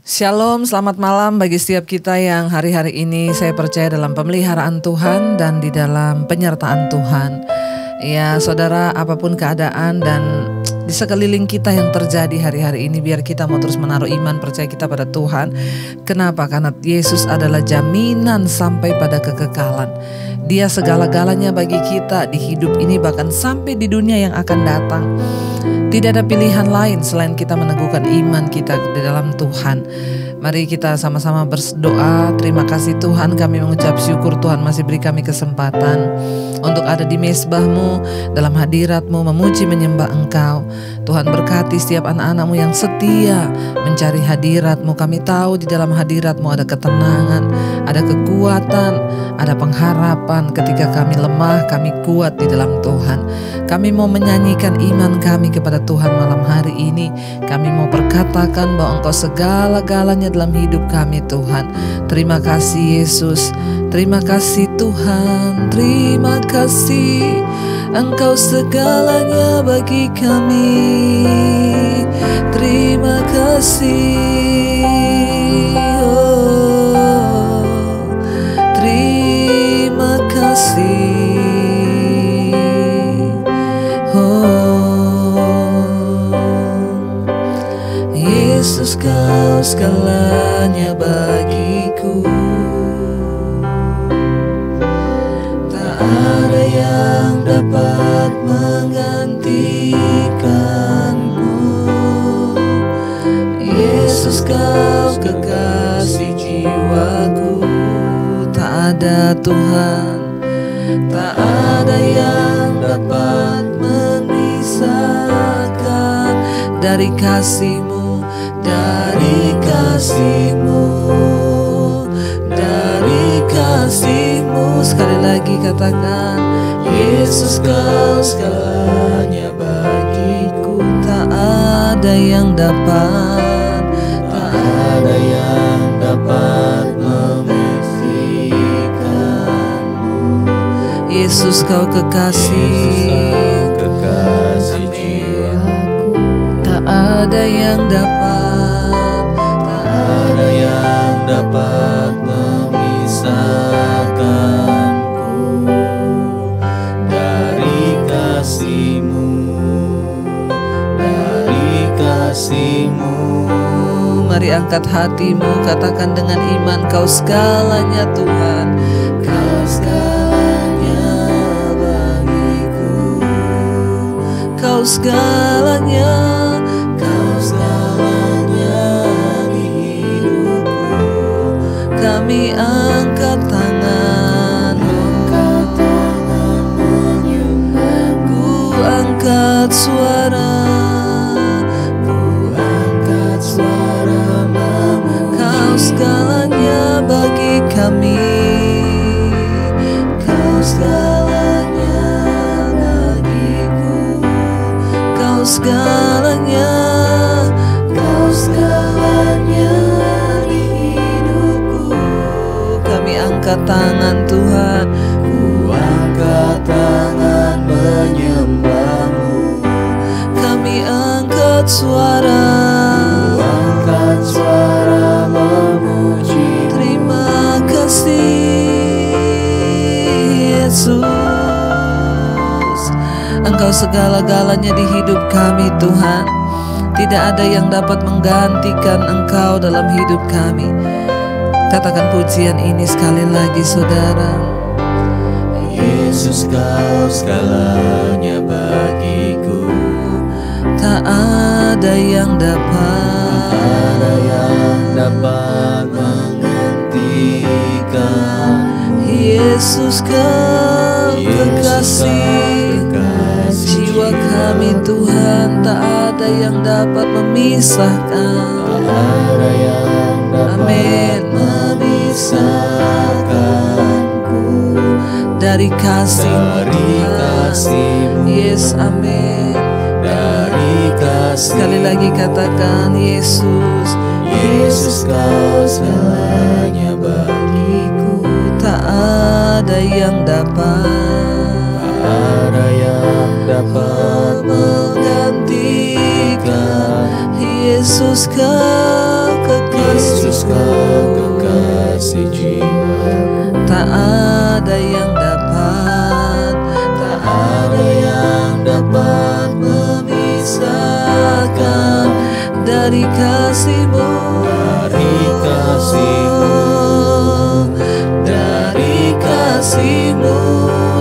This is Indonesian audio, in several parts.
Shalom, selamat malam bagi setiap kita yang hari-hari ini saya percaya dalam pemeliharaan Tuhan dan di dalam penyertaan Tuhan. Ya saudara, apapun keadaan dan di sekeliling kita yang terjadi hari-hari ini, biar kita mau terus menaruh iman percaya kita pada Tuhan. Kenapa? Karena Yesus adalah jaminan sampai pada kekekalan. Dia segala-galanya bagi kita di hidup ini, bahkan sampai di dunia yang akan datang. Tidak ada pilihan lain selain kita meneguhkan iman kita di dalam Tuhan. Mari kita sama-sama berdoa. Terima kasih Tuhan, kami mengucap syukur Tuhan masih beri kami kesempatan untuk ada di mezbah-Mu, dalam hadirat-Mu, memuji menyembah Engkau. Tuhan berkati setiap anak-anak-Mu yang setia mencari hadirat-Mu. Kami tahu di dalam hadirat-Mu ada ketenangan, ada kekuatan, ada pengharapan. Ketika kami lemah, kami kuat di dalam Tuhan. Kami mau menyanyikan iman kami kepada Tuhan malam hari ini. Kami mau perkatakan bahwa Engkau segala-galanya dalam hidup kami Tuhan. Terima kasih Yesus, terima kasih Tuhan, terima kasih Engkau segalanya bagi kami. Terima kasih, oh, terima kasih. Yesus, Kau segalanya bagiku. Tak ada yang dapat menggantikan-Mu. Yesus, Kau kekasih jiwaku. Tak ada Tuhan, tak ada yang dapat memisahkan dari kasih-Mu. Dari kasih-Mu, dari kasih-Mu. Sekali lagi katakan, Yesus Kau segalanya bagiku. Tak ada yang dapat, tak ada yang dapat memisahkan-Mu. Yesus Kau kekasih, kekasih jiwaku. Tak ada yang dapat, dapat memisahkanku dari kasih-Mu, dari kasih-Mu. Mari angkat hatimu, katakan dengan iman, Kau segalanya Tuhan. Kau segalanya bagiku. Kau segalanya, Kau segalanya di hidupku. Kami angkat tangan, menyembah-Ku, angkat suara, Kau segalanya bagi kami. Kau segalanya bagiku. Kau segalanya, Kau segalanya di hidupku. Kami angkat tangan Tuhan, ku angkat tangan menyembah-Mu. Kami angkat suara, ku angkat suara memuji. Terima kasih Yesus, Engkau segala-galanya di hidup kami Tuhan. Tidak ada yang dapat menggantikan Engkau dalam hidup kami. Katakan pujian ini sekali lagi saudara. Yesus Kau segalanya bagiku. Tak ada yang dapat menggantikan. Yesus Kau kekasih jiwa kami Tuhan. Tak ada yang dapat memisahkan. Amin. Memisahkanku dari kasih-Mu Tuhan. Yes, amin. Dari kasih. Sekali lagi katakan, Yesus, Yesus Kau segalanya bagiku. Tak ada yang dapat menggantikan. Yesus Kau kekasih kekasih jiwa. Tak ada yang dapat, tak ada yang dapat memisahkan dari kasih-Mu, Dari kasih-Mu, dari kasih-Mu.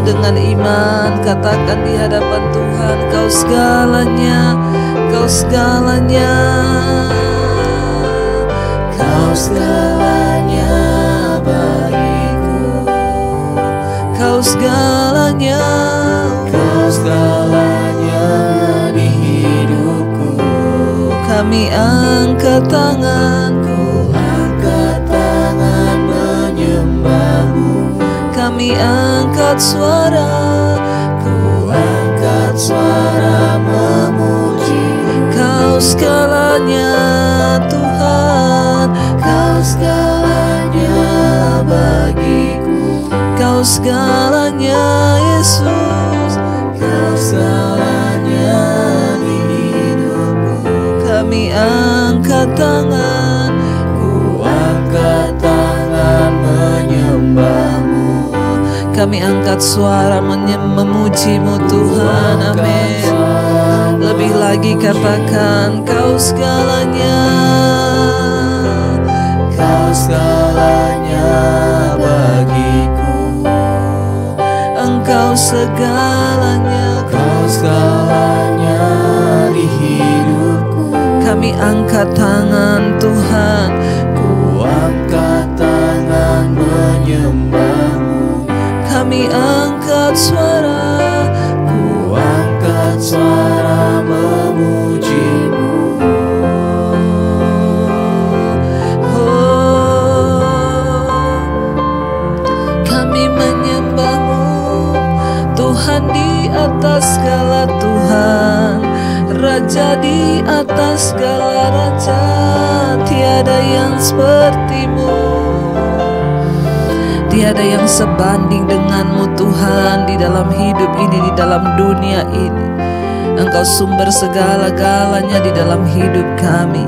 Dengan iman katakan di hadapan Tuhan, Kau segalanya, Kau segalanya, Kau segalanya bagiku, Kau segalanya, Kau segalanya di hidupku. kami angkat tanganku, Angkat tangan menyembah-Mu. kami angkat suara, Ku angkat suara memuji. Kau segalanya Tuhan, Kau segalanya bagiku. Kau segalanya Yesus, Kau segalanya di hidupku. kami angkat tangan, Ku angkat tangan menyembah-Mu. kami angkat suara memuji-Mu Tuhan, amin. Lebih lagi katakan Kau segalanya, Kau segalanya bagiku. Engkau segalanya, Kau segalanya di hidupku. kami angkat tangan Tuhan, Ku angkat tangan menyembah-Mu. kami angkat suara, Ku angkat suara memuji-Mu. kami menyembah-Mu Tuhan di atas segala Tuhan, Raja di atas segala raja, tiada yang seperti-Mu, tiada yang sebanding dengan-Mu Tuhan di dalam hidup ini, di dalam dunia ini. Engkau sumber segala-galanya di dalam hidup kami.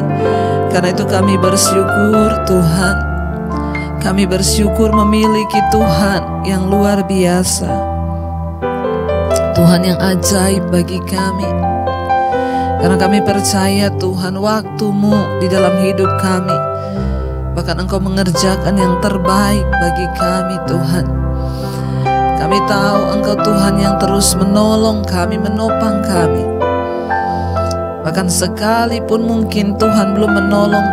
Karena itu kami bersyukur Tuhan, kami bersyukur memiliki Tuhan yang luar biasa, Tuhan yang ajaib bagi kami. Karena kami percaya Tuhan, waktu-Mu di dalam hidup kami, bahkan Engkau mengerjakan yang terbaik bagi kami Tuhan. Kami tahu Engkau Tuhan yang terus menolong kami, menopang kami. Bahkan sekalipun mungkin Tuhan belum menolong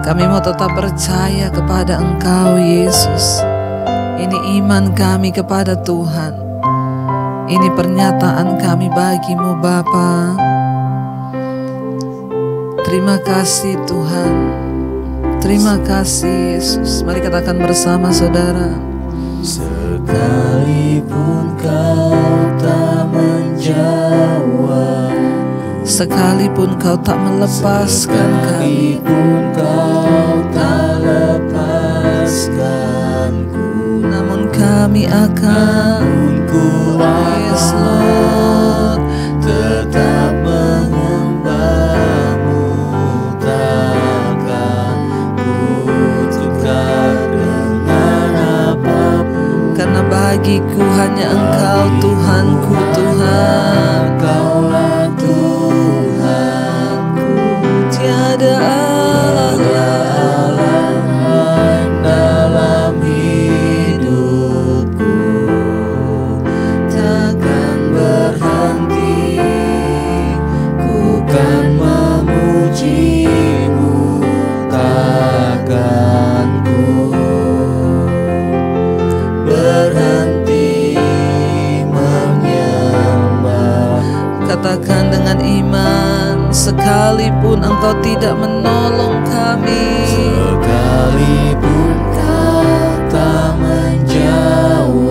kami mau tetap percaya kepada Engkau Yesus. Ini iman kami kepada Tuhan. Ini pernyataan kami bagi-Mu Bapa. Terima kasih Tuhan, terima kasih Yesus. Mari katakan bersama saudara. Sekalipun Kau tak menjawab, Sekalipun Kau tak melepaskan kami, sekalipun Kau tak lepaskanku, namun kami akan, ku yes Lord, tetap menyembah-Mu. Takkan ku tukar dengan apapun. karena bagiku hanya Engkau Tuhanku Tuhan. Kaulah Tuhanku, Tiada Allah lain dalam hidupku. Takkan berhenti, ku kan memuji-Mu. Takkan ku berhenti menyembah. Katakan dengan iman, sekalipun Engkau tidak menolong kami, Sekalipun Kau tak menjawabku,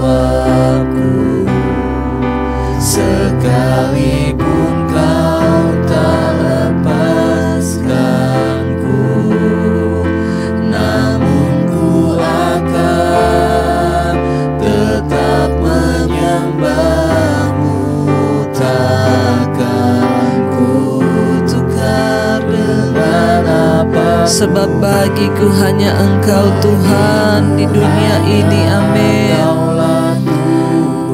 sekalipun Kau tak lepaskanku, namun ku akan tetap menyembah-Mu. Takkan ku tukar dengan apapun. sebab bagiku hanya Engkau Tuhan di dunia ini. Amin.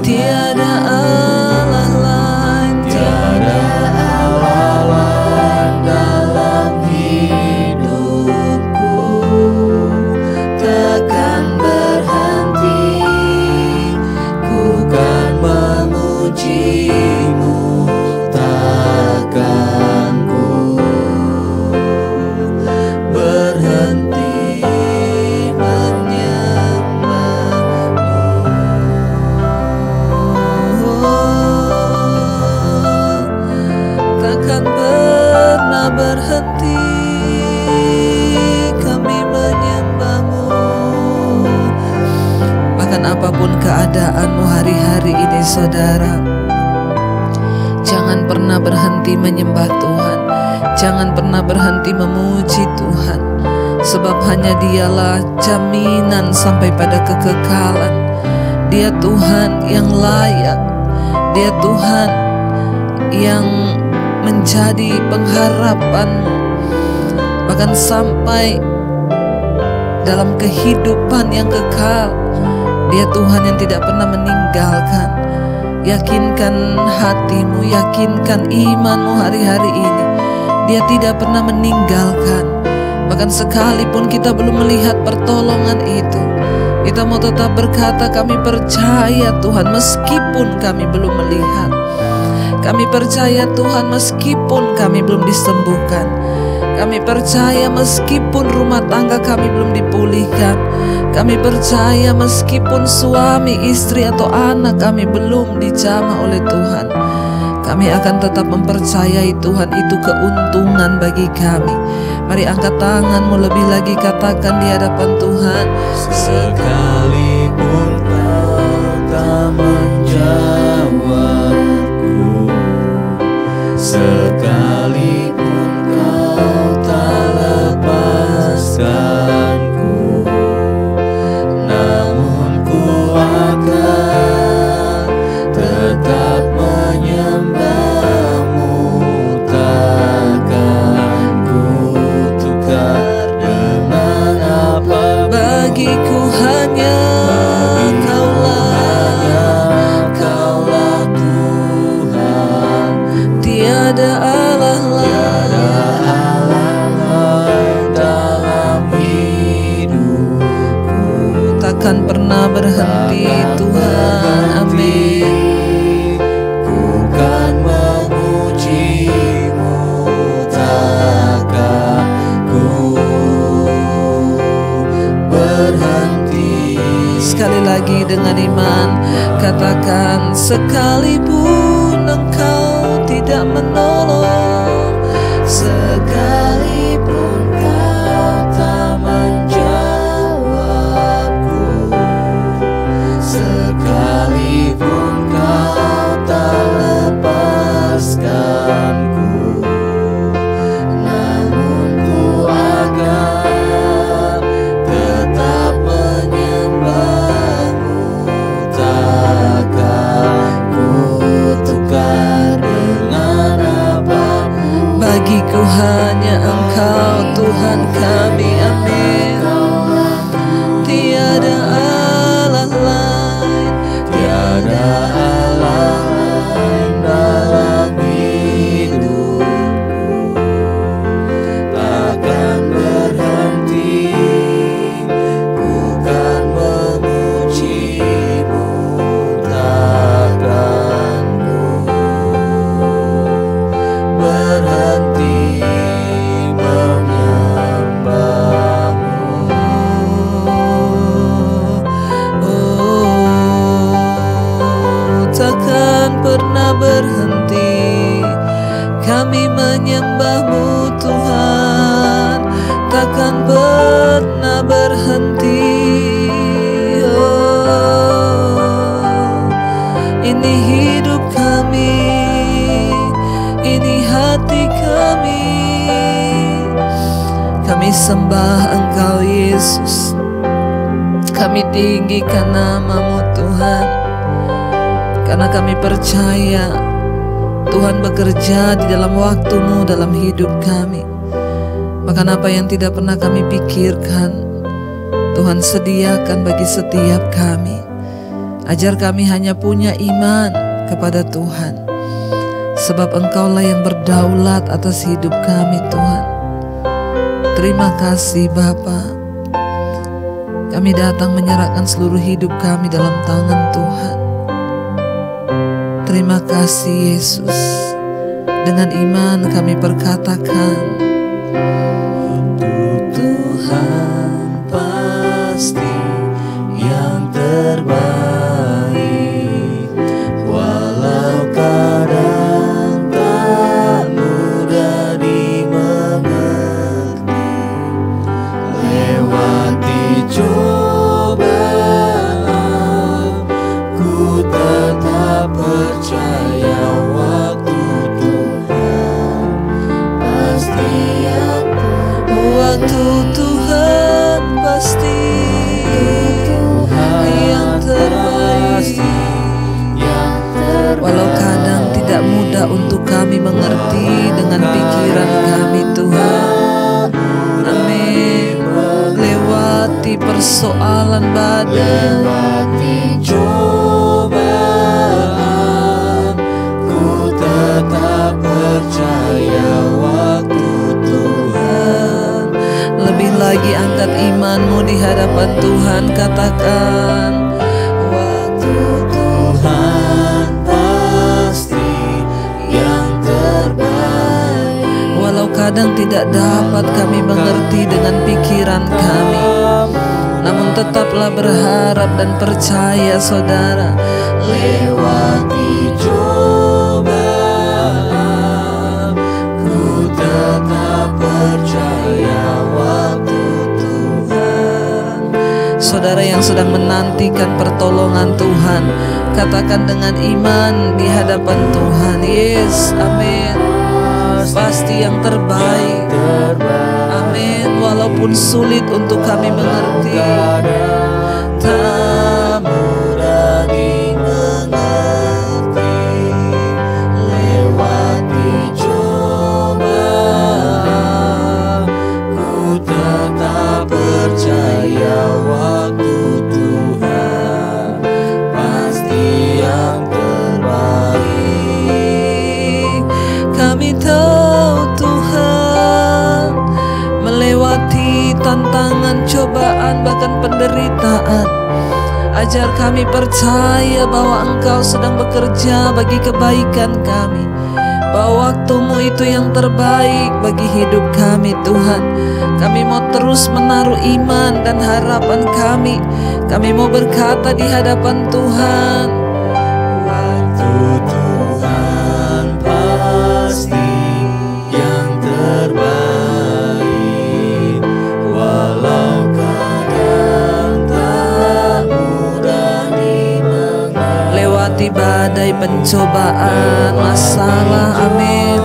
Tiada Allah lain, Tiada Allah lain dalam hidupku, takkan berhenti ku kan memujimu, takkan ku berhenti takkan pernah berhenti kami menyembahmu. Bahkan apapun keadaanmu hari-hari ini saudara, jangan pernah berhenti menyembah Tuhan. Jangan pernah berhenti memuji Tuhan, sebab hanya Dialah jaminan sampai pada kekekalan. Dia Tuhan yang layak, Dia Tuhan yang menjadi pengharapanmu, bahkan sampai dalam kehidupan yang kekal. Dia Tuhan yang tidak pernah meninggalkan. Yakinkan hatimu, yakinkan imanmu hari-hari ini. Dia tidak pernah meninggalkan. Bahkan sekalipun kita belum melihat pertolongan itu, kita mau tetap berkata, kami percaya Tuhan meskipun kami belum melihat. Kami percaya Tuhan meskipun kami belum disembuhkan. Kami percaya meskipun rumah tangga kami belum dipulihkan. Kami percaya meskipun suami, istri atau anak kami belum dijamah oleh Tuhan. Kami akan tetap mempercayai Tuhan itu keuntungan bagi kami. Mari angkat tanganmu lebih lagi, katakan di hadapan Tuhan. Sekalipun kau tak menjawabku, sekalipun kau tak lepaskanku, namun ku akan tetap menyembahmu, takkan ku tukar dengan apa. Bagiku hanya Kaulah Tuhan, tiada Allah lain dalam hidupku, takkan pernah berhenti Tuhan. Amin. ku kan memujimu, takkan ku berhenti. Sekali lagi dengan iman, katakan, sekalipun Engkau tidak menolong, Sekalipun kau tak menjawabku, sekalipun kau tak lepaskanku, namun ku akan tetap menyembahmu, takkan ku tukar dengan apapun. bagiku hanya Engkau Tuhan kami. Amin. Tiada Allah lain, Tiada Allah lain dalam hidupku, takkan berhenti ku kan memujimu, takkan ku berhenti menyembahmu. takkan pernah berhenti kami menyembahmu Tuhan, takkan pernah berhenti. Ini hidup kami, ini hati kami. Kami sembah Engkau Yesus, kami tinggikan nama-Mu Tuhan, karena kami percaya Tuhan bekerja di dalam waktu-Mu dalam hidup kami. Bahkan apa yang tidak pernah kami pikirkan, Tuhan sediakan bagi setiap kami. Ajar kami hanya punya iman kepada Tuhan, sebab Engkaulah yang berdaulat atas hidup kami Tuhan. Terima kasih Bapa. Kami datang menyerahkan seluruh hidup kami dalam tangan Tuhan. Terima kasih Yesus. Dengan iman kami berkatakan, Untuk Tuhan pasti yang terbaik, walau kadang tak mudah dimengerti. Lewati cobaan, ku tetap percaya waktu Tuhan pasti yang waktu Tuhan pasti yang terbaik. Walau kadang tidak mudah untuk kami mengerti dengan pikiran kami Tuhan. Amin. Lewati persoalan badai, lewati cobaan, ku tetap percaya waktu Tuhan. lebih lagi angkat imanmu di hadapan Tuhan. Katakan, Waktu Tuhan pasti yang terbaik. walau kadang tidak dapat kami mengerti dengan pikiran kami, namun tetaplah berharap dan percaya saudara. Lewati cobaan, ku tetap percaya waktu Tuhan. Saudara yang sedang menantikan pertolongan Tuhan, katakan dengan iman di hadapan Tuhan, yes, amin. Pasti yang terbaik, amin. Walaupun sulit untuk kami mengerti, Tak mudah dimengerti. Lewati cobaan, ku tetap percaya waktu Tuhan pasti yang terbaik. kami tahu Tuhan melewati tantangan, cobaan, bahkan penderitaan. Ajar kami percaya bahwa Engkau sedang bekerja bagi kebaikan kami, bahwa waktu-Mu itu yang terbaik bagi hidup kami Tuhan. Kami mau terus menaruh iman dan harapan kami. Kami mau berkata di hadapan Tuhan, Waktu Tuhan pasti yang terbaik, walau kadang tak mudah dimengerti. lewati badai pencobaan, masalah, amin.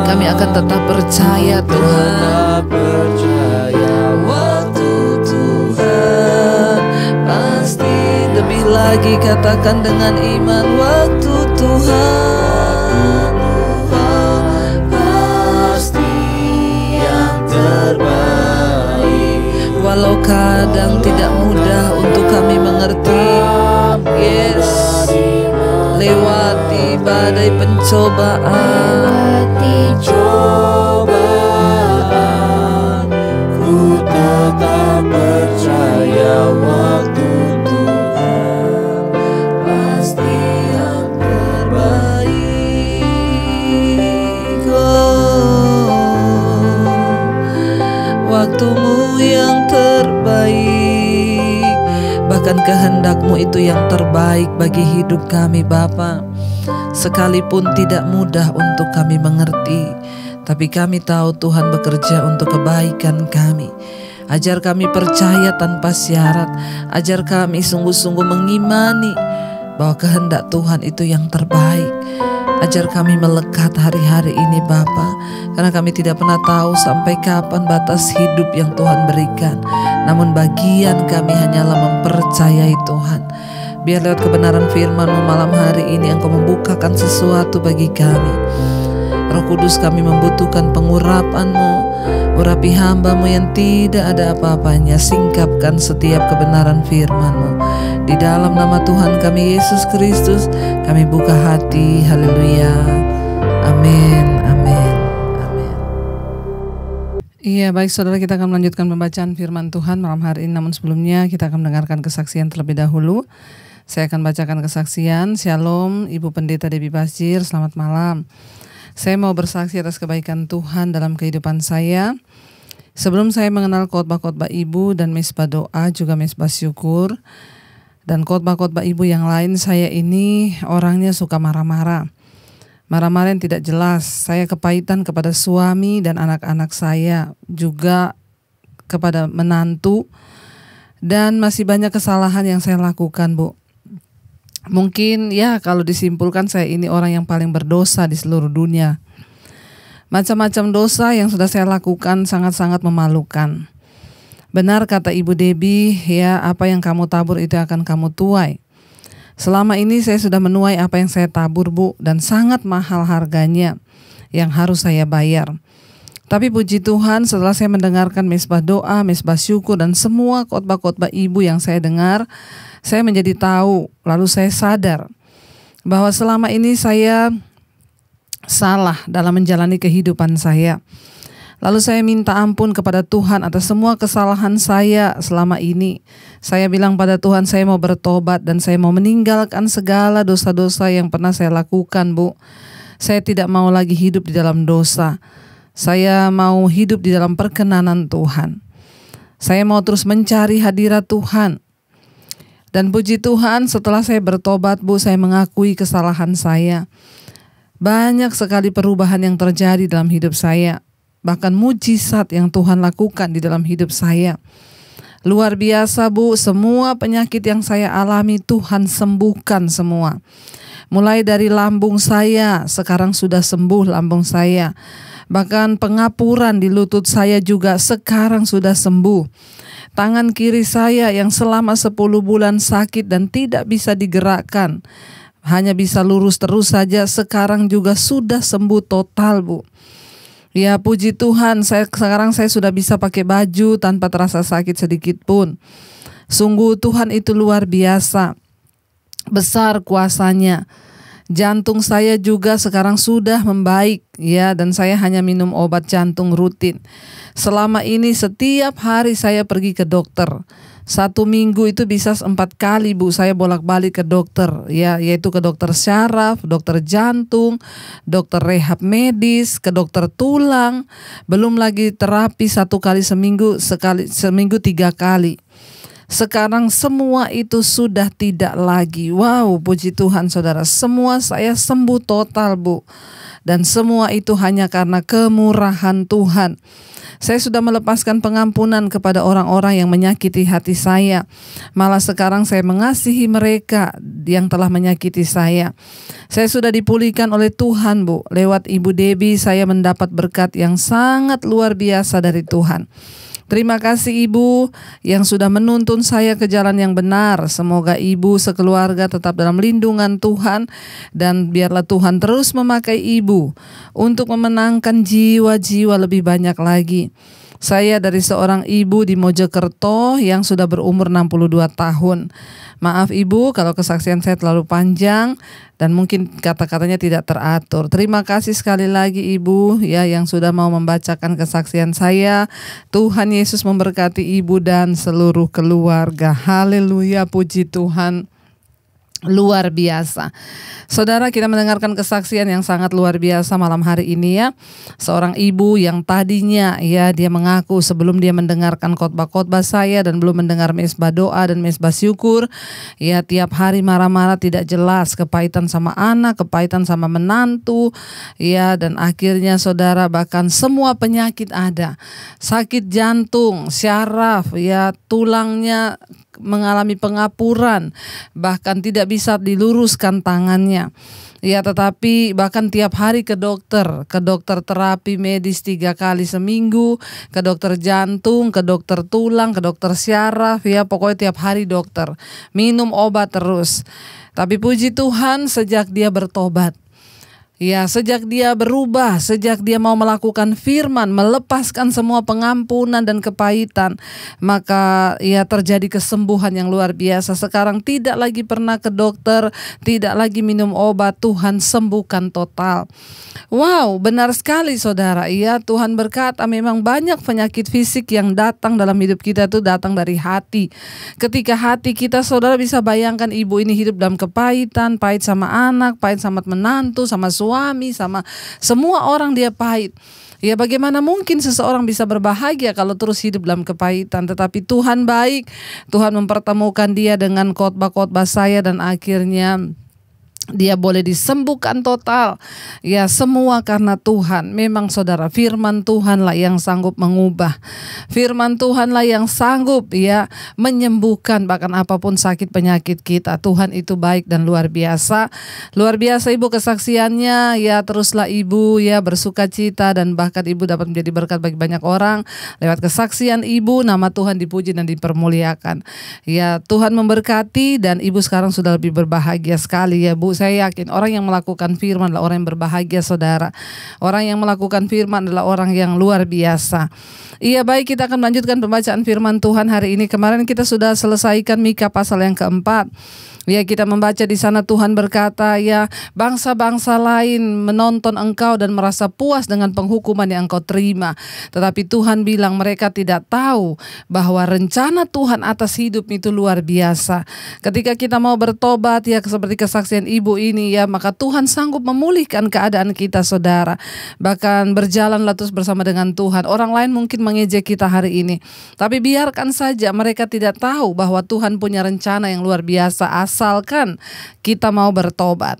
Kami akan tetap percaya Tuhan. Tak percaya waktu Tuhan Pasti lebih lagi katakan dengan iman, waktu Tuhan pasti yang terbaik. walau kadang tidak mudah untuk kami mengerti, yes. Lewati badai pencobaan, Cobaan, ku tetap percaya waktu Tuhan pasti yang terbaik. waktu-Mu yang terbaik, bahkan kehendak-Mu itu yang terbaik bagi hidup kami Bapa. Sekalipun tidak mudah untuk kami mengerti, tapi kami tahu Tuhan bekerja untuk kebaikan kami. Ajar kami percaya tanpa syarat. Ajar kami sungguh-sungguh mengimani bahwa kehendak Tuhan itu yang terbaik. Ajar kami melekat hari-hari ini Bapa, karena kami tidak pernah tahu sampai kapan batas hidup yang Tuhan berikan. Namun bagian kami hanyalah mempercayai Tuhan. Biar lewat kebenaran firman-Mu malam hari ini Engkau membukakan sesuatu bagi kami. Roh Kudus, kami membutuhkan pengurapan-Mu. Urapi hamba-Mu yang tidak ada apa-apanya. Singkapkan setiap kebenaran firman-Mu. Di dalam nama Tuhan kami Yesus Kristus, kami buka hati. Haleluya. Amin. Amin. Amin. Iya, baik saudara, kita akan melanjutkan pembacaan firman Tuhan malam hari ini. Namun sebelumnya kita akan mendengarkan kesaksian terlebih dahulu. Saya akan bacakan kesaksian. Shalom, Ibu Pendeta Debbie Basir, selamat malam. Saya mau bersaksi atas kebaikan Tuhan dalam kehidupan saya. Sebelum saya mengenal khotbah-khotbah Ibu dan mesbah doa, juga mesbah syukur, dan khotbah-khotbah Ibu yang lain, saya ini orangnya suka marah-marah. Marah-marah yang tidak jelas. Saya kepahitan kepada suami dan anak-anak saya, juga kepada menantu, dan masih banyak kesalahan yang saya lakukan, Bu. Mungkin ya kalau disimpulkan saya ini orang yang paling berdosa di seluruh dunia. Macam-macam dosa yang sudah saya lakukan sangat-sangat memalukan. Benar kata Ibu Debbie, ya, apa yang kamu tabur itu akan kamu tuai. Selama ini saya sudah menuai apa yang saya tabur, Bu, dan sangat mahal harganya yang harus saya bayar. Tapi puji Tuhan, setelah saya mendengarkan mesbah doa, mesbah syukur, dan semua khotbah-khotbah Ibu yang saya dengar, saya menjadi tahu, lalu saya sadar bahwa selama ini saya salah dalam menjalani kehidupan saya. Lalu saya minta ampun kepada Tuhan atas semua kesalahan saya selama ini. Saya bilang pada Tuhan, saya mau bertobat dan saya mau meninggalkan segala dosa-dosa yang pernah saya lakukan, Bu. Saya tidak mau lagi hidup di dalam dosa. Saya mau hidup di dalam perkenanan Tuhan. Saya mau terus mencari hadirat Tuhan. Dan puji Tuhan, setelah saya bertobat, Bu, saya mengakui kesalahan saya. Banyak sekali perubahan yang terjadi dalam hidup saya. Bahkan mujizat yang Tuhan lakukan di dalam hidup saya. Luar biasa, Bu, semua penyakit yang saya alami Tuhan sembuhkan semua. Mulai dari lambung saya, sekarang sudah sembuh lambung saya. Bahkan pengapuran di lutut saya juga sekarang sudah sembuh. Tangan kiri saya yang selama 10 bulan sakit dan tidak bisa digerakkan, hanya bisa lurus terus saja, sekarang juga sudah sembuh total, Bu. Ya, puji Tuhan, sekarang saya sudah bisa pakai baju tanpa terasa sakit sedikit pun. Sungguh Tuhan itu luar biasa, besar kuasanya. Jantung saya juga sekarang sudah membaik, ya, dan saya hanya minum obat jantung rutin. Selama ini setiap hari saya pergi ke dokter. 1 minggu itu bisa 4 kali, Bu, saya bolak-balik ke dokter, ya, yaitu ke dokter syaraf, dokter jantung, dokter rehab medis, ke dokter tulang, belum lagi terapi 1 kali seminggu, seminggu 3 kali. Sekarang semua itu sudah tidak lagi. Wow, puji Tuhan saudara, semua saya sembuh total, Bu. Dan semua itu hanya karena kemurahan Tuhan. Saya sudah melepaskan pengampunan kepada orang-orang yang menyakiti hati saya. Malah sekarang saya mengasihi mereka yang telah menyakiti saya. Saya sudah dipulihkan oleh Tuhan, Bu. Lewat Ibu Debbie saya mendapat berkat yang sangat luar biasa dari Tuhan. Terima kasih Ibu yang sudah menuntun saya ke jalan yang benar. Semoga Ibu sekeluarga tetap dalam lindungan Tuhan, dan biarlah Tuhan terus memakai Ibu untuk memenangkan jiwa-jiwa lebih banyak lagi. Saya dari seorang ibu di Mojokerto yang sudah berumur 62 tahun. Maaf Ibu kalau kesaksian saya terlalu panjang dan mungkin kata-katanya tidak teratur. Terima kasih sekali lagi Ibu ya yang sudah mau membacakan kesaksian saya. Tuhan Yesus memberkati Ibu dan seluruh keluarga. Haleluya, puji Tuhan. Luar biasa. Saudara, kita mendengarkan kesaksian yang sangat luar biasa malam hari ini ya. Seorang ibu yang tadinya ya dia mengaku sebelum dia mendengarkan khotbah-khotbah saya dan belum mendengar mesbah doa dan mesbah syukur, ya tiap hari marah-marah tidak jelas, kepahitan sama anak, kepahitan sama menantu, ya, dan akhirnya saudara bahkan semua penyakit ada. Sakit jantung, syaraf, ya, tulangnya mengalami pengapuran, bahkan tidak bisa diluruskan tangannya. Ya, tetapi bahkan tiap hari ke dokter terapi medis 3 kali seminggu, ke dokter jantung, ke dokter tulang, ke dokter syaraf, ya pokoknya tiap hari dokter, minum obat terus. Tapi puji Tuhan sejak dia bertobat, Ya, sejak dia berubah, sejak dia mau melakukan firman, melepaskan semua pengampunan dan kepahitan, maka ya terjadi kesembuhan yang luar biasa. Sekarang tidak lagi pernah ke dokter, tidak lagi minum obat, Tuhan sembuhkan total. Wow, benar sekali saudara. Ya, Tuhan berkata memang banyak penyakit fisik yang datang dalam hidup kita itu datang dari hati. Ketika hati kita, saudara bisa bayangkan ibu ini hidup dalam kepahitan, pahit sama anak, pahit sama menantu, sama suami, sama semua orang dia pahit. Ya, bagaimana mungkin seseorang bisa berbahagia kalau terus hidup dalam kepahitan? Tetapi Tuhan baik, Tuhan mempertemukan dia dengan khotbah-khotbah saya dan akhirnya dia boleh disembuhkan total. Ya, semua karena Tuhan. Memang saudara, firman Tuhanlah yang sanggup mengubah. Firman Tuhanlah yang sanggup ya menyembuhkan bahkan apapun sakit penyakit kita. Tuhan itu baik dan luar biasa. Luar biasa ibu kesaksiannya. Ya, teruslah ibu ya bersuka cita dan bahkan ibu dapat menjadi berkat bagi banyak orang. Lewat kesaksian ibu, nama Tuhan dipuji dan dipermuliakan. Ya, Tuhan memberkati dan ibu sekarang sudah lebih berbahagia sekali ya Bu. Saya yakin orang yang melakukan firman adalah orang yang berbahagia saudara. Orang yang melakukan firman adalah orang yang luar biasa. Iya, baik, kita akan melanjutkan pembacaan firman Tuhan hari ini. Kemarin kita sudah selesaikan Mika pasal yang keempat. Ya, kita membaca di sana Tuhan berkata, ya bangsa-bangsa lain menonton engkau dan merasa puas dengan penghukuman yang engkau terima. Tetapi Tuhan bilang mereka tidak tahu bahwa rencana Tuhan atas hidup itu luar biasa. Ketika kita mau bertobat ya seperti kesaksian ibu ini ya, maka Tuhan sanggup memulihkan keadaan kita saudara. Bahkan berjalanlah terus bersama dengan Tuhan. Orang lain mungkin mengejek kita hari ini, tapi biarkan saja, mereka tidak tahu bahwa Tuhan punya rencana yang luar biasa asalkan kita mau bertobat.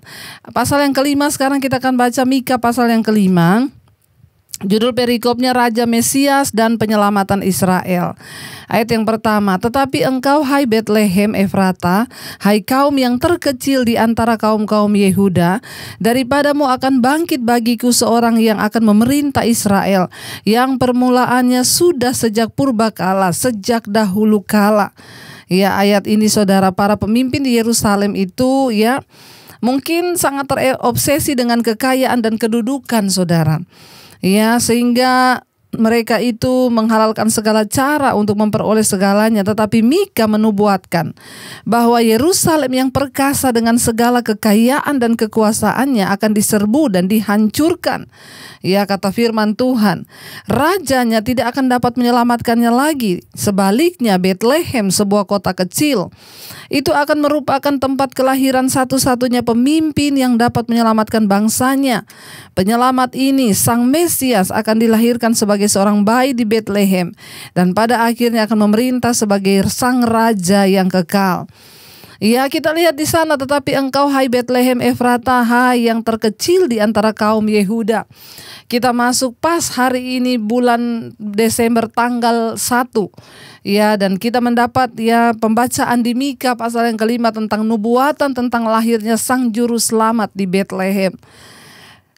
Pasal yang kelima sekarang kita akan baca Mika pasal yang kelima. Judul perikopnya Raja Mesias dan Penyelamatan Israel. Ayat yang pertama, tetapi engkau hai Betlehem Efrata, hai kaum yang terkecil di antara kaum-kaum Yehuda, daripadamu akan bangkit bagiku seorang yang akan memerintah Israel, yang permulaannya sudah sejak purbakala, sejak dahulu kala. Ya, ayat ini saudara, para pemimpin di Yerusalem itu ya mungkin sangat terobsesi dengan kekayaan dan kedudukan saudara. Ya, sehingga mereka itu menghalalkan segala cara untuk memperoleh segalanya. Tetapi Mika menubuatkan bahwa Yerusalem yang perkasa dengan segala kekayaan dan kekuasaannya akan diserbu dan dihancurkan. Ya, kata firman Tuhan, rajanya tidak akan dapat menyelamatkannya lagi. Sebaliknya Bethlehem, sebuah kota kecil, itu akan merupakan tempat kelahiran satu-satunya pemimpin yang dapat menyelamatkan bangsanya. Penyelamat ini, Sang Mesias, akan dilahirkan sebagai seorang bayi di Bethlehem dan pada akhirnya akan memerintah sebagai sang raja yang kekal. Ya, kita lihat di sana, tetapi engkau hai Betlehem Efrata, hai yang terkecil di antara kaum Yehuda. Kita masuk pas hari ini bulan Desember tanggal 1. Ya, dan kita mendapat ya pembacaan di Mika pasal yang kelima tentang nubuatan tentang lahirnya sang juru selamat di Bethlehem.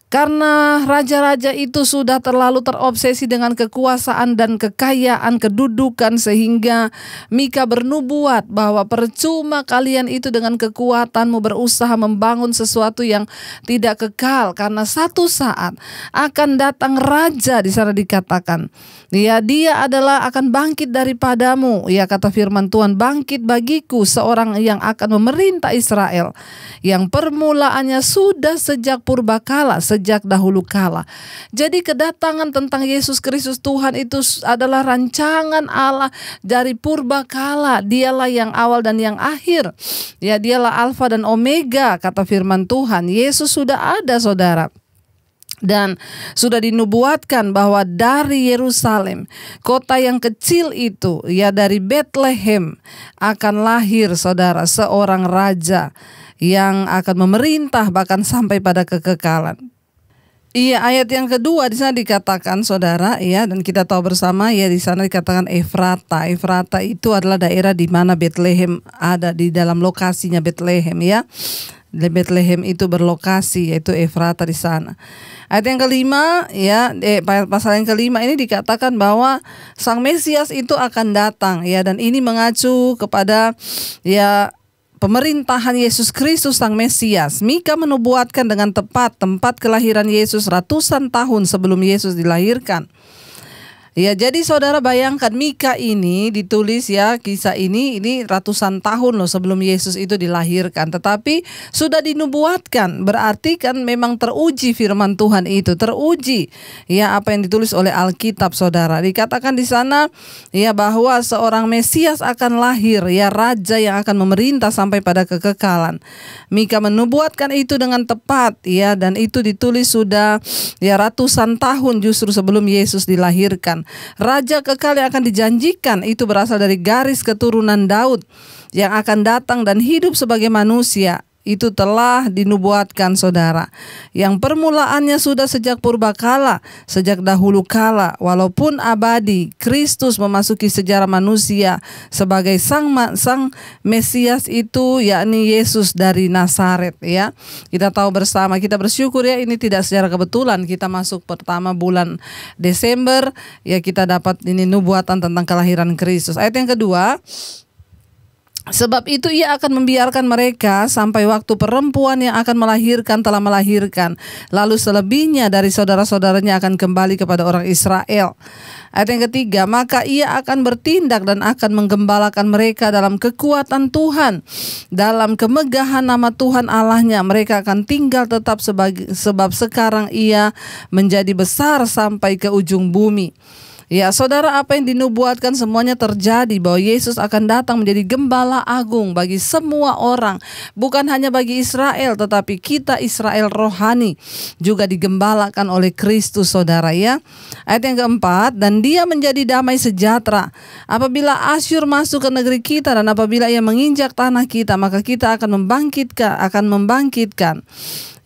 Karena raja-raja itu sudah terlalu terobsesi dengan kekuasaan dan kekayaan, kedudukan, sehingga Mika bernubuat bahwa percuma kalian itu dengan kekuatanmu berusaha membangun sesuatu yang tidak kekal, karena satu saat akan datang raja, di sana dikatakan, ya dia adalah akan bangkit daripadamu, ya kata firman Tuhan, bangkit bagiku seorang yang akan memerintah Israel, yang permulaannya sudah sejak purbakala, sejak dahulu kala. Jadi kedatangan tentang Yesus Kristus Tuhan itu adalah rancangan Allah dari purbakala. Dialah yang awal dan yang akhir. Ya, dialah Alfa dan Omega, kata firman Tuhan. Yesus sudah ada saudara. Dan sudah dinubuatkan bahwa dari Yerusalem, kota yang kecil itu, ya dari Bethlehem, akan lahir saudara seorang raja yang akan memerintah bahkan sampai pada kekekalan. Iya, ayat yang kedua di sana dikatakan saudara, ya, dan kita tahu bersama ya di sana dikatakan Efrata. Efrata itu adalah daerah di mana Bethlehem ada, di dalam lokasinya Bethlehem ya. Bethlehem itu berlokasi, yaitu Efrata di sana. Ayat yang kelima ya, pasal yang kelima ini dikatakan bahwa Sang Mesias itu akan datang ya, dan ini mengacu kepada ya pemerintahan Yesus Kristus Sang Mesias. Mika menubuatkan dengan tepat tempat kelahiran Yesus ratusan tahun sebelum Yesus dilahirkan. Ya, jadi saudara bayangkan Mika ini ditulis ya, kisah ini ratusan tahun loh sebelum Yesus itu dilahirkan. Tetapi sudah dinubuatkan, berarti kan memang teruji firman Tuhan itu, teruji ya apa yang ditulis oleh Alkitab saudara. Dikatakan di sana ya bahwa seorang Mesias akan lahir, ya raja yang akan memerintah sampai pada kekekalan. Mika menubuatkan itu dengan tepat ya, dan itu ditulis sudah ya ratusan tahun justru sebelum Yesus dilahirkan. Raja kekal yang akan dijanjikan itu berasal dari garis keturunan Daud yang akan datang dan hidup sebagai manusia. Itu telah dinubuatkan saudara, yang permulaannya sudah sejak purbakala, sejak dahulu kala. Walaupun abadi, Kristus memasuki sejarah manusia sebagai sang Mesias itu, yakni Yesus dari Nazaret ya. Kita tahu bersama, kita bersyukur ya, ini tidak secara kebetulan kita masuk pertama bulan Desember ya, kita dapat ini nubuatan tentang kelahiran Kristus. Ayat yang kedua, sebab itu ia akan membiarkan mereka sampai waktu perempuan yang akan melahirkan telah melahirkan. Lalu selebihnya dari saudara-saudaranya akan kembali kepada orang Israel. Ayat yang ketiga, maka ia akan bertindak dan akan menggembalakan mereka dalam kekuatan Tuhan. Dalam kemegahan nama Tuhan Allahnya mereka akan tinggal tetap sebab sekarang ia menjadi besar sampai ke ujung bumi. Ya saudara, apa yang dinubuatkan semuanya terjadi, bahwa Yesus akan datang menjadi gembala agung bagi semua orang. Bukan hanya bagi Israel, tetapi kita Israel rohani juga digembalakan oleh Kristus saudara ya. Ayat yang keempat, dan dia menjadi damai sejahtera. Apabila Asyur masuk ke negeri kita dan apabila ia menginjak tanah kita, maka kita akan membangkitkan.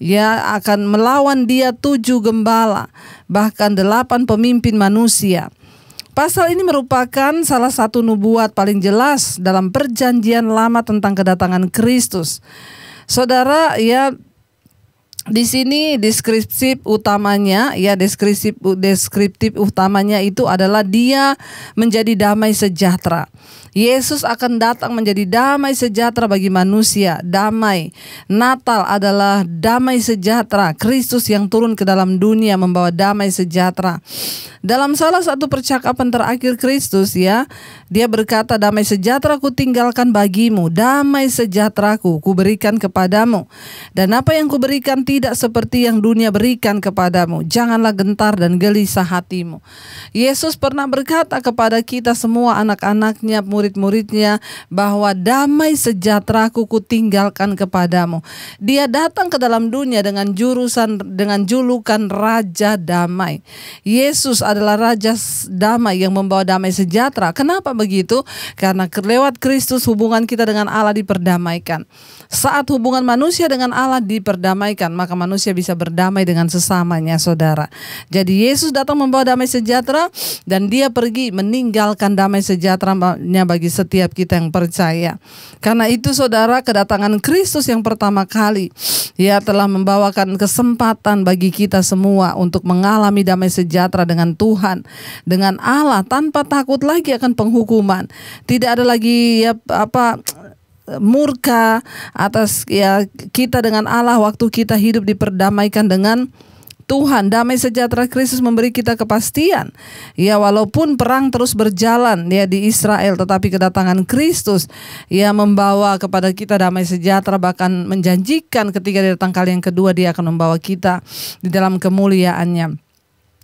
Ya, akan melawan dia 7 gembala, bahkan 8 pemimpin manusia. Pasal ini merupakan salah satu nubuat paling jelas dalam perjanjian lama tentang kedatangan Kristus. Saudara, ya di sini deskriptif utamanya itu adalah dia menjadi damai sejahtera. Yesus akan datang menjadi damai sejahtera bagi manusia. Damai Natal adalah damai sejahtera. Kristus yang turun ke dalam dunia membawa damai sejahtera. Dalam salah satu percakapan terakhir Kristus ya, dia berkata, damai sejahtera ku tinggalkan bagimu, damai sejahteraku ku berikan kepadamu. Dan apa yang ku berikan tidak seperti yang dunia berikan kepadamu. Janganlah gentar dan gelisah hatimu. Yesus pernah berkata kepada kita semua anak-anaknya, murid-muridnya, bahwa damai sejahteraku ku tinggalkan kepadamu. Dia datang ke dalam dunia dengan julukan Raja Damai. Yesus adalah Raja Damai yang membawa damai sejahtera. Kenapa begitu? Karena lewat Kristus hubungan kita dengan Allah diperdamaikan. Saat hubungan manusia dengan Allah diperdamaikan, maka manusia bisa berdamai dengan sesamanya saudara. Jadi Yesus datang membawa damai sejahtera dan dia pergi meninggalkan damai sejahteranya bagi setiap kita yang percaya. Karena itu saudara, kedatangan Kristus yang pertama kali ya telah membawakan kesempatan bagi kita semua untuk mengalami damai sejahtera dengan Tuhan, dengan Allah, tanpa takut lagi akan penghukuman. Tidak ada lagi murka atas ya kita dengan Allah waktu kita hidup diperdamaikan dengan Tuhan. Damai sejahtera Kristus memberi kita kepastian. Ya, walaupun perang terus berjalan ya di Israel, tetapi kedatangan Kristus ya membawa kepada kita damai sejahtera, bahkan menjanjikan ketika dia datang kali yang kedua dia akan membawa kita di dalam kemuliaannya.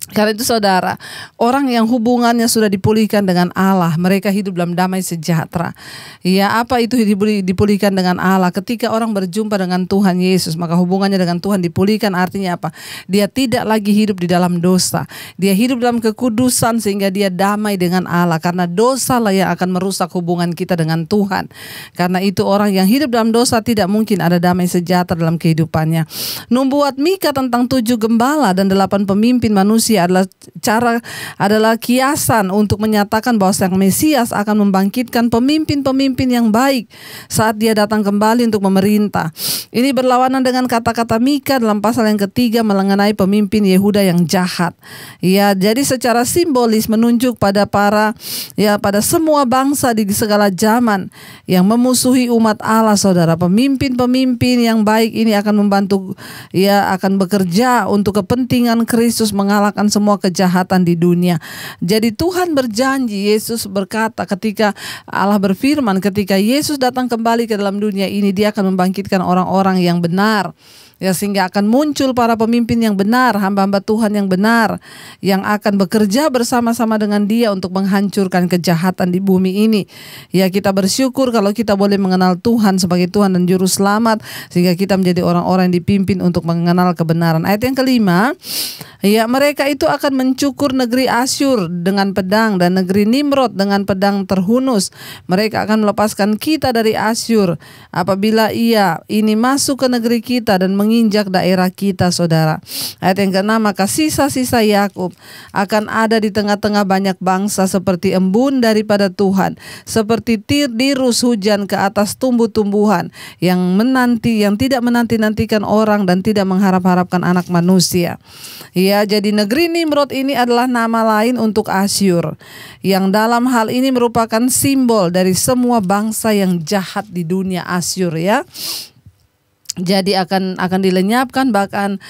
Karena itu saudara, orang yang hubungannya sudah dipulihkan dengan Allah, mereka hidup dalam damai sejahtera. Ya, apa itu dipulihkan dengan Allah? Ketika orang berjumpa dengan Tuhan Yesus, maka hubungannya dengan Tuhan dipulihkan. Artinya apa? Dia tidak lagi hidup di dalam dosa. Dia hidup dalam kekudusan sehingga dia damai dengan Allah. Karena dosa lah yang akan merusak hubungan kita dengan Tuhan. Karena itu orang yang hidup dalam dosa tidak mungkin ada damai sejahtera dalam kehidupannya. Nubuat Mika tentang 7 gembala dan 8 pemimpin manusia adalah kiasan untuk menyatakan bahwa Sang Mesias akan membangkitkan pemimpin-pemimpin yang baik saat Dia datang kembali untuk memerintah. Ini berlawanan dengan kata-kata Mika dalam pasal yang ketiga mengenai pemimpin Yehuda yang jahat. Ya, jadi secara simbolis menunjuk pada pada semua bangsa di segala zaman yang memusuhi umat Allah, saudara. Pemimpin-pemimpin yang baik ini akan membantu, akan bekerja untuk kepentingan Kristus mengalahkan semua kejahatan di dunia. Jadi Tuhan berjanji, Yesus berkata ketika Allah berfirman, ketika Yesus datang kembali ke dalam dunia ini, Dia akan membangkitkan orang-orang yang benar. Sehingga akan muncul para pemimpin yang benar, hamba-hamba Tuhan yang benar, yang akan bekerja bersama-sama dengan Dia untuk menghancurkan kejahatan di bumi ini. Kita bersyukur kalau kita boleh mengenal Tuhan sebagai Tuhan dan Juru Selamat, sehingga kita menjadi orang-orang yang dipimpin untuk mengenal kebenaran. Ayat yang kelima, mereka itu akan mencukur negeri Asyur dengan pedang dan negeri Nimrod dengan pedang terhunus. Mereka akan melepaskan kita dari Asyur apabila ini masuk ke negeri kita dan menginjak daerah kita, saudara. Ayat yang ke-6, maka sisa-sisa Yakub akan ada di tengah-tengah banyak bangsa seperti embun daripada Tuhan, seperti dirus hujan ke atas tumbuh-tumbuhan yang tidak menanti-nantikan orang dan tidak mengharap-harapkan anak manusia. Jadi negeri Nimrod ini adalah nama lain untuk Asyur, yang dalam hal ini merupakan simbol dari semua bangsa yang jahat di dunia. Asyur, jadi akan dilenyapkan. Bahkan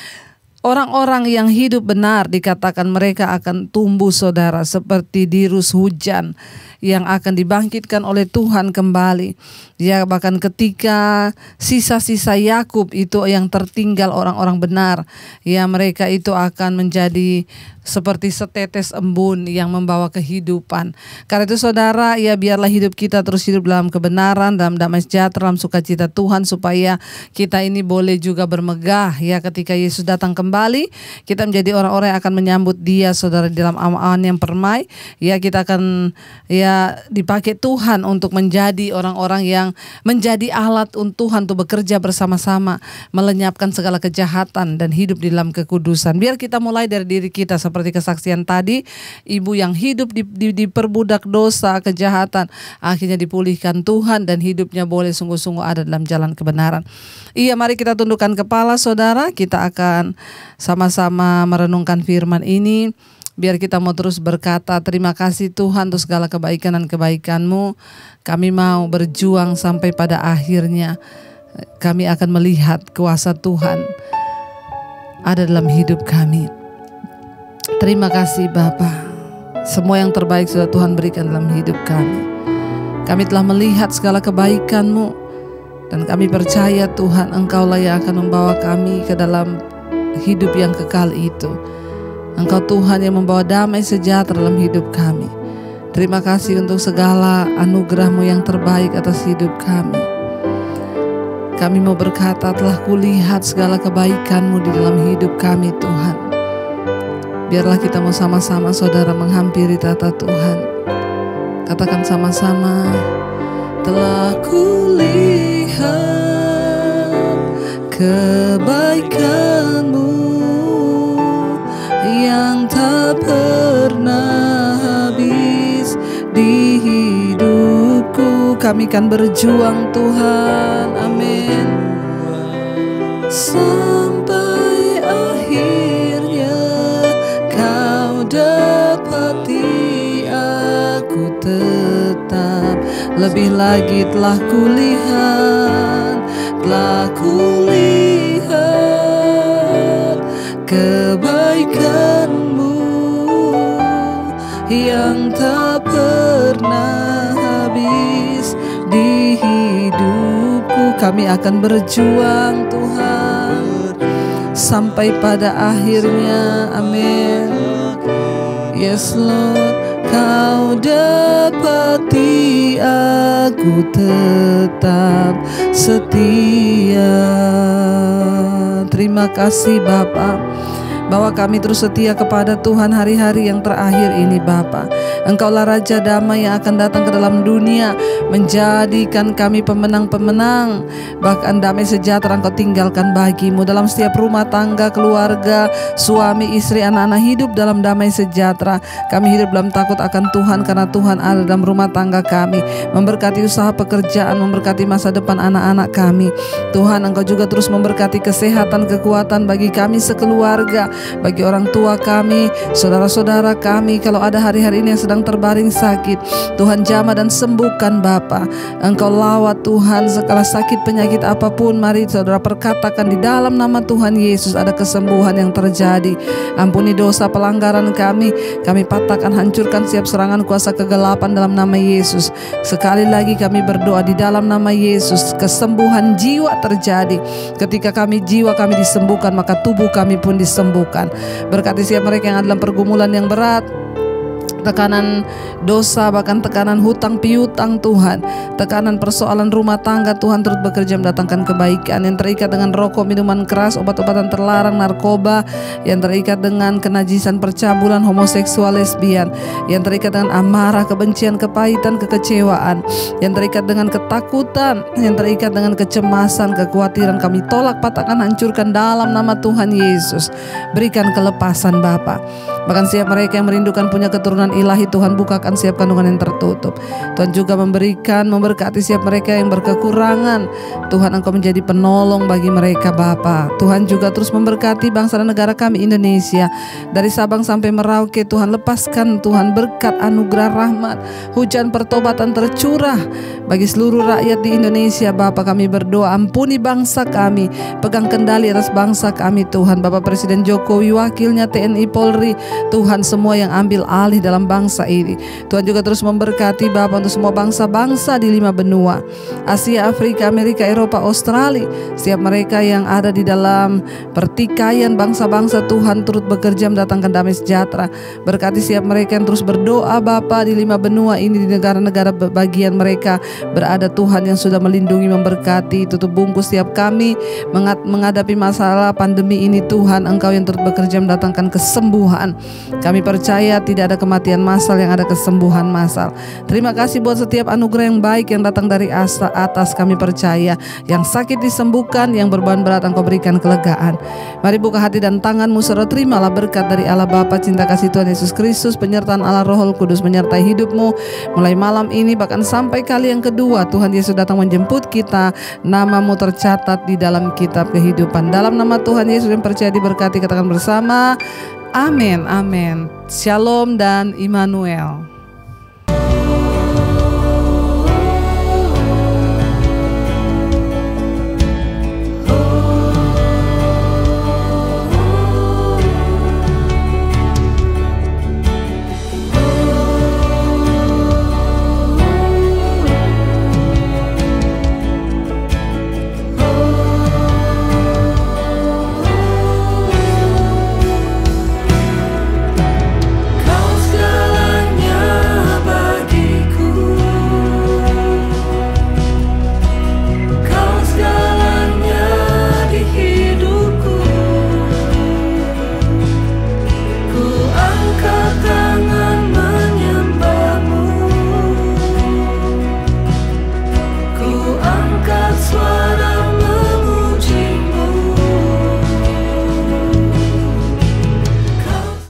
orang-orang yang hidup benar dikatakan mereka akan tumbuh, saudara, seperti dirus hujan yang akan dibangkitkan oleh Tuhan kembali. Bahkan ketika sisa-sisa Yakub itu yang tertinggal orang-orang benar, mereka itu akan menjadi seperti setetes embun yang membawa kehidupan. Karena itu, saudara, biarlah hidup kita terus hidup dalam kebenaran, dalam damai sejahtera, dalam sukacita Tuhan, supaya kita ini boleh juga bermegah ketika Yesus datang kembali. Kita menjadi orang-orang yang akan menyambut Dia, saudara, di dalam awan yang permai. Kita akan dipakai Tuhan untuk menjadi orang-orang yang menjadi alat untuk Tuhan untuk bekerja bersama-sama, melenyapkan segala kejahatan dan hidup di dalam kekudusan. Biar kita mulai dari diri kita, seperti kesaksian tadi, ibu yang hidup diperbudak dosa, kejahatan, akhirnya dipulihkan Tuhan dan hidupnya boleh sungguh-sungguh ada dalam jalan kebenaran. Mari kita tundukkan kepala, saudara. Kita akan sama-sama merenungkan firman ini. Biar kita mau terus berkata, terima kasih Tuhan untuk segala kebaikan dan kebaikan-Mu. Kami mau berjuang sampai pada akhirnya kami akan melihat kuasa Tuhan ada dalam hidup kami. Terima kasih Bapa. Semua yang terbaik sudah Tuhan berikan dalam hidup kami. Kami telah melihat segala kebaikan-Mu, dan kami percaya Tuhan Engkau-lah yang akan membawa kami ke dalam hidup yang kekal itu. Engkau Tuhan yang membawa damai sejahtera dalam hidup kami. Terima kasih untuk segala anugerah-Mu yang terbaik atas hidup kami. Kami mau berkata, telah kulihat segala kebaikan-Mu di dalam hidup kami Tuhan. Biarlah kita mau sama-sama, saudara, menghampiri tata Tuhan. Katakan sama-sama, telah kulihat kebaikan-Mu yang tak pernah habis di hidupku. Kami akan berjuang Tuhan, amin, sampai akhirnya Kau dapati aku tetap. Lebih lagi telah kulihat kebaikan-Mu yang tak pernah habis di hidupku. Kami akan berjuang Tuhan sampai pada akhirnya, amin. Yes Lord, Kau dapati aku tetap setia. Terima kasih Bapa. bahwa kami terus setia kepada Tuhan hari-hari yang terakhir ini Bapa. Engkaulah Raja damai yang akan datang ke dalam dunia, menjadikan kami pemenang-pemenang. Bahkan damai sejahtera Engkau tinggalkan bagimu dalam setiap rumah tangga, keluarga, suami, istri, anak-anak hidup dalam damai sejahtera. Kami hidup dalam takut akan Tuhan karena Tuhan ada dalam rumah tangga kami, memberkati usaha pekerjaan, memberkati masa depan anak-anak kami. Tuhan, Engkau juga terus memberkati kesehatan, kekuatan bagi kami sekeluarga, bagi orang tua kami, saudara-saudara kami. Kalau ada hari-hari ini yang sedang terbaring sakit, Tuhan jamah dan sembuhkan Bapa. Engkau lawat Tuhan segala sakit penyakit apapun. Mari saudara perkatakan di dalam nama Tuhan Yesus ada kesembuhan yang terjadi. Ampuni dosa pelanggaran kami patahkan, hancurkan setiap serangan kuasa kegelapan dalam nama Yesus. Sekali lagi kami berdoa di dalam nama Yesus, kesembuhan jiwa terjadi. Ketika jiwa kami disembuhkan, maka tubuh kami pun disembuhkan. Berkati siapa mereka yang ada dalam pergumulan yang berat, tekanan dosa, bahkan tekanan hutang piutang Tuhan, tekanan persoalan rumah tangga Tuhan turut bekerja mendatangkan kebaikan. Yang terikat dengan rokok, minuman keras, obat-obatan terlarang, narkoba, yang terikat dengan kenajisan, percabulan, homoseksual, lesbian, yang terikat dengan amarah, kebencian, kepahitan, kekecewaan, yang terikat dengan ketakutan, yang terikat dengan kecemasan, kekhawatiran, kami tolak, patahkan, hancurkan dalam nama Tuhan Yesus. Berikan kelepasan Bapa. Bahkan setiap mereka yang merindukan punya keturunan ilahi, Tuhan bukakan setiap kandungan yang tertutup. Tuhan juga memberkati setiap mereka yang berkekurangan. Tuhan, Engkau menjadi penolong bagi mereka Bapa. Tuhan juga terus memberkati bangsa dan negara kami Indonesia, dari Sabang sampai Merauke. Tuhan, lepaskan Tuhan berkat, anugerah, rahmat, hujan pertobatan tercurah bagi seluruh rakyat di Indonesia Bapa. Kami berdoa, ampuni bangsa kami, pegang kendali atas bangsa kami Tuhan. Bapak Presiden Jokowi, wakilnya, TNI, Polri, Tuhan, semua yang ambil alih dalam bangsa ini. Tuhan juga terus memberkati Bapa untuk semua bangsa-bangsa di 5 benua, Asia, Afrika, Amerika, Eropa, Australia. Setiap mereka yang ada di dalam pertikaian bangsa-bangsa, Tuhan turut bekerja mendatangkan damai sejahtera. Berkati setiap mereka yang terus berdoa Bapa di 5 benua ini, di negara-negara bagian mereka berada. Tuhan yang sudah melindungi, memberkati, tutup bungkus setiap kami menghadapi masalah pandemi ini. Tuhan, Engkau yang turut bekerja mendatangkan kesembuhan. Kami percaya tidak ada kematian massal, yang ada kesembuhan massal. Terima kasih buat setiap anugerah yang baik yang datang dari atas. Kami percaya yang sakit disembuhkan, yang beban berat Engkau berikan kelegaan. Mari buka hati dan tanganmu, saudara, terimalah berkat dari Allah Bapa, cinta kasih Tuhan Yesus Kristus, penyertaan Allah Roh Kudus menyertai hidupmu mulai malam ini bahkan sampai kali yang kedua Tuhan Yesus datang menjemput kita. Namamu tercatat di dalam kitab kehidupan. Dalam nama Tuhan Yesus yang percaya diberkati, katakan bersama, amin, amin. Shalom dan Immanuel.